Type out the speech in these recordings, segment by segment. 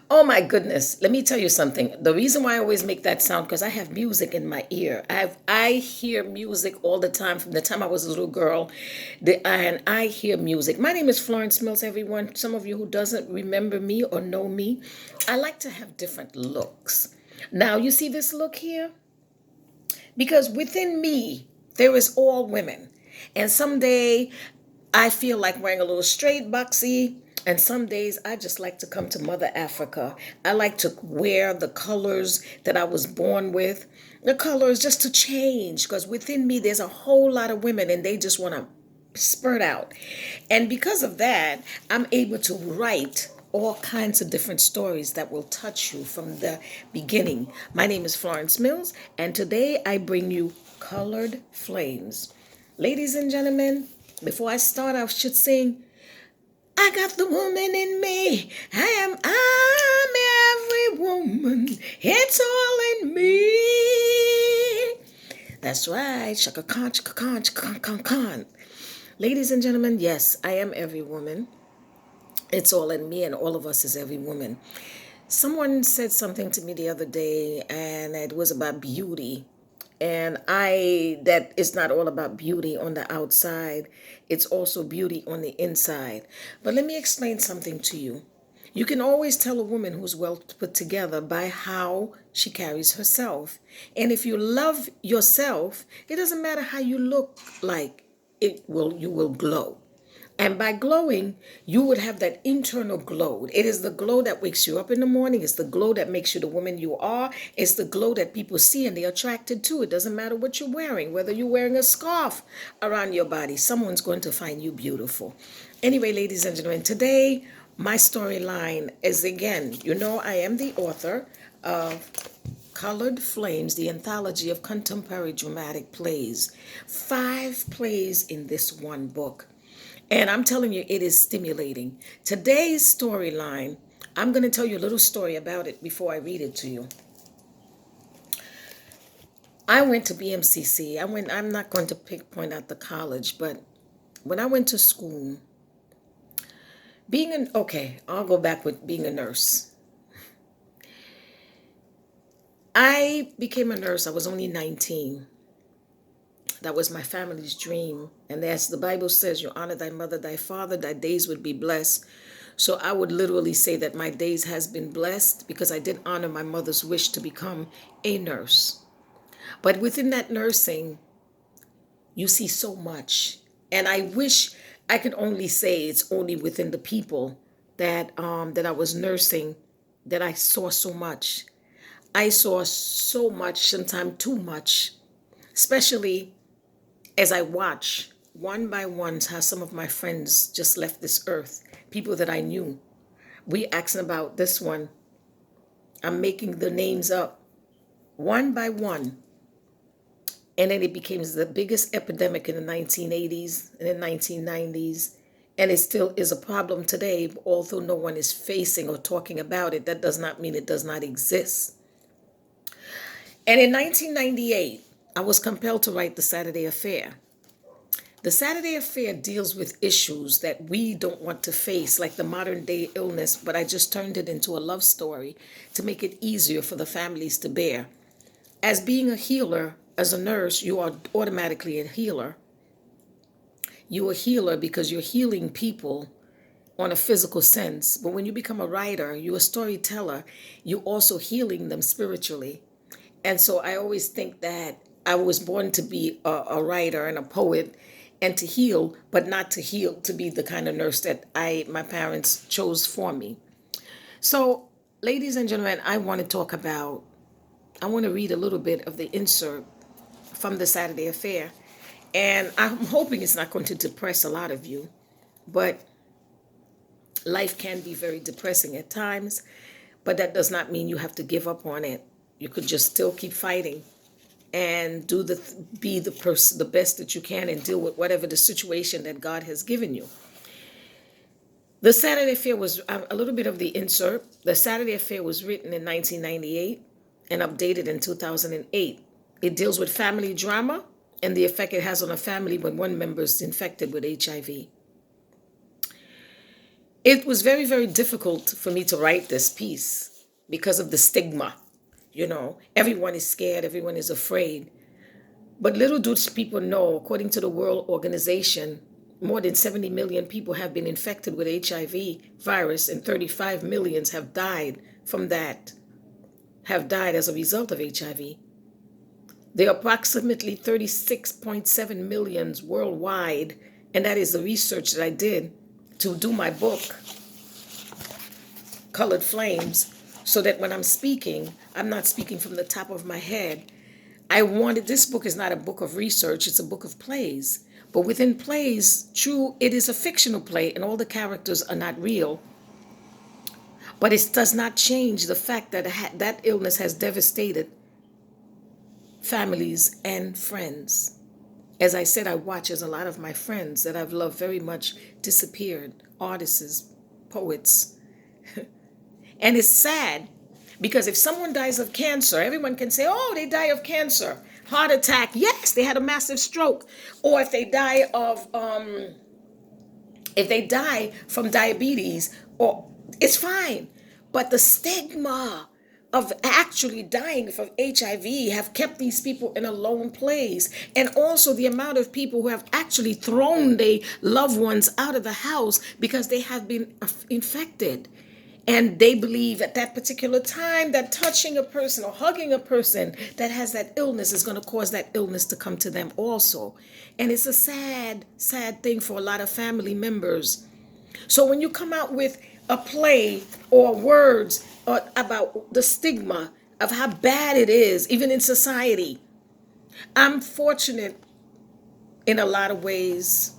Oh my goodness. Let me tell you something. The reason why I always make that sound because I have music in my ear. I hear music all the time from the time I was a little girl. And I hear music. My name is Florence Mills, everyone. Some of you who doesn't remember me or know me, I like to have different looks. Now, you see this look here? Because within me, there is all women. And someday I feel like wearing a little straight boxy. And some days I just like to come to Mother Africa. I like to wear the colors that I was born with. The colors just to change because within me there's a whole lot of women and they just want to spurt out. And because of that, I'm able to write all kinds of different stories that will touch you from the beginning. My name is Florence Mills, and today I bring you Colored Flames. Ladies and gentlemen, before I start, I should sing, I got the woman in me. I'm every woman. It's all in me. That's right. Shaka Khan, shaka Khan, shaka Khan, Khan. Ladies and gentlemen, yes, I am every woman. It's all in me, and all of us is every woman. Someone said something to me the other day, and it was about beauty. And that is not all about beauty on the outside, it's also beauty on the inside. But let me explain something to you. You can always tell a woman who's well put together by how she carries herself. And if you love yourself, it doesn't matter how you look like, you will glow. And by glowing, you would have that internal glow. It is the glow that wakes you up in the morning. It's the glow that makes you the woman you are. It's the glow that people see and they're attracted to. It doesn't matter what you're wearing, whether you're wearing a scarf around your body, someone's going to find you beautiful. Anyway, ladies and gentlemen, today my storyline is again, I am the author of Colored Flames, the anthology of contemporary dramatic plays. 5 plays in this one book. And I'm telling you, it is stimulating. Today's storyline, I'm going to tell you a little story about it before I read it to you. I went to BMCC. I'm not going to point out the college, but when I went to school, I'll go back with being a nurse. I became a nurse. I was only 19. That was my family's dream. And as the Bible says, you honor thy mother, thy father, thy days would be blessed. So I would literally say that my days has been blessed because I did honor my mother's wish to become a nurse. But within that nursing, you see so much. And I wish I could only say it's only within the people that I was nursing that I saw so much. I saw so much, sometimes too much, especially as I watch one by one how some of my friends just left this earth, people that I knew. We asking about this one. I'm making the names up one by one. And then it became the biggest epidemic in the 1980s and the 1990s. And it still is a problem today, although no one is facing or talking about it. That does not mean it does not exist. And in 1998, I was compelled to write The Saturday Affair. The Saturday Affair deals with issues that we don't want to face, like the modern day illness, but I just turned it into a love story to make it easier for the families to bear. As being a healer, as a nurse, you are automatically a healer. You're a healer because you're healing people on a physical sense. But when you become a writer, you're a storyteller, you're also healing them spiritually. And so I always think that I was born to be a writer and a poet and to heal, but not to heal, to be the kind of nurse that my parents chose for me. So, ladies and gentlemen, I want to read a little bit of the insert from the Saturday Affair. And I'm hoping it's not going to depress a lot of you, but life can be very depressing at times, but that does not mean you have to give up on it. You could just still keep fighting and be the best that you can and deal with whatever the situation that God has given you. The Saturday Affair was a little bit of the insert. The Saturday Affair was written in 1998 and updated in 2008. It deals with family drama and the effect it has on a family when one member is infected with HIV. It was very, very difficult for me to write this piece because of the stigma. Everyone is scared, everyone is afraid. But little do people know, according to the World Organization, more than 70 million people have been infected with HIV virus, and 35 millions have died from that, have died as a result of HIV. There are approximately 36.7 millions worldwide, and that is the research that I did to do my book, Colored Flames, so that when I'm speaking, I'm not speaking from the top of my head. This book is not a book of research, it's a book of plays. But within plays, true, it is a fictional play and all the characters are not real. But it does not change the fact that that illness has devastated families and friends. As I said, I watch as a lot of my friends that I've loved very much disappeared, artists, poets. And it's sad because if someone dies of cancer, everyone can say, oh, they die of cancer, heart attack. Yes, they had a massive stroke. Or if they die from diabetes, or it's fine. But the stigma of actually dying from HIV have kept these people in a lone place. And also the amount of people who have actually thrown their loved ones out of the house because they have been infected. And they believe at that particular time that touching a person or hugging a person that has that illness is going to cause that illness to come to them also. And it's a sad, sad thing for a lot of family members. So when you come out with a play or words about the stigma of how bad it is, even in society, I'm fortunate in a lot of ways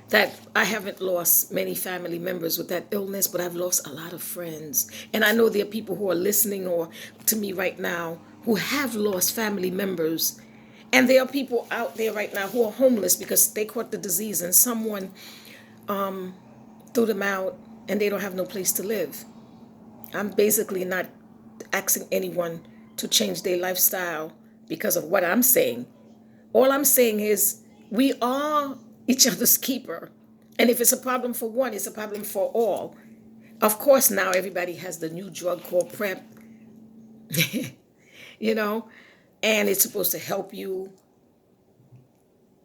that I haven't lost many family members with that illness, but I've lost a lot of friends. And I know there are people who are listening or to me right now who have lost family members. And there are people out there right now who are homeless because they caught the disease and someone threw them out and they don't have no place to live. I'm basically not asking anyone to change their lifestyle because of what I'm saying. All I'm saying is we are each other's keeper. And if it's a problem for one, it's a problem for all. Of course, now everybody has the new drug called PrEP, and it's supposed to help you.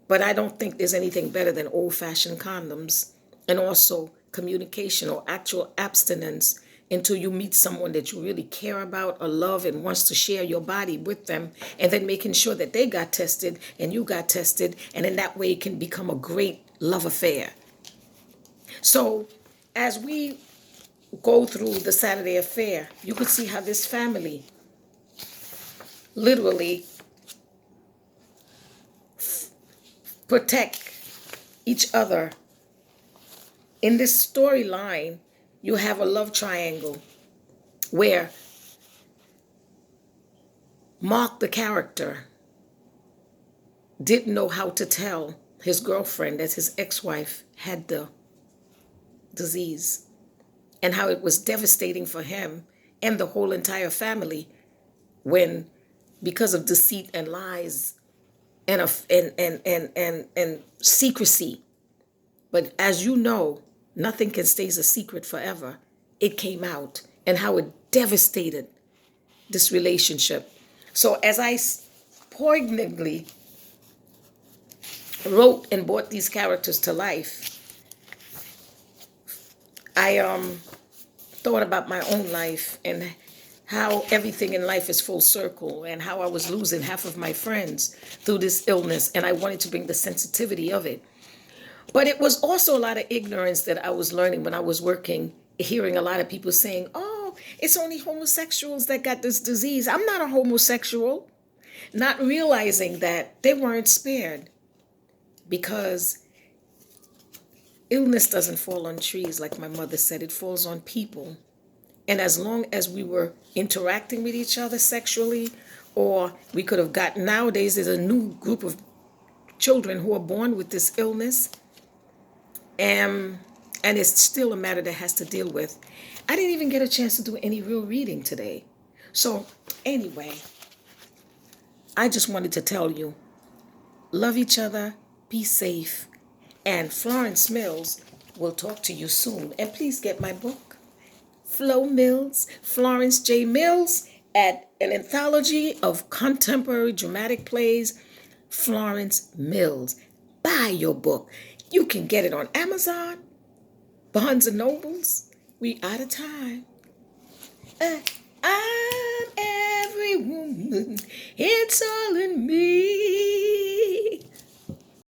But I don't think there's anything better than old-fashioned condoms and also communication or actual abstinence until you meet someone that you really care about or love and wants to share your body with them, and then making sure that they got tested and you got tested, and in that way it can become a great love affair. So as we go through the Saturday affair, you could see how this family literally protect each other. In this storyline, you have a love triangle where Mark, the character, didn't know how to tell his girlfriend that his ex-wife had the disease, and how it was devastating for him and the whole entire family when, because of deceit and lies and secrecy. But as you know, nothing can stay a secret forever. It came out and how it devastated this relationship. So as I poignantly wrote and brought these characters to life, I thought about my own life and how everything in life is full circle and how I was losing half of my friends through this illness, and I wanted to bring the sensitivity of it. But it was also a lot of ignorance that I was learning when I was working, hearing a lot of people saying, oh, it's only homosexuals that got this disease. I'm not a homosexual. Not realizing that they weren't spared, because illness doesn't fall on trees, like my mother said, it falls on people. And as long as we were interacting with each other sexually, or we could have gotten, nowadays there's a new group of children who are born with this illness, and it's still a matter that has to deal with. I didn't even get a chance to do any real reading today. So anyway, I just wanted to tell you, love each other, be safe. And Florence Mills We'll talk to you soon. And please get my book, Flo Mills, Florence J. Mills, at an anthology of contemporary dramatic plays, Florence Mills. Buy your book. You can get it on Amazon, Barnes and Nobles. We out of time. Uh,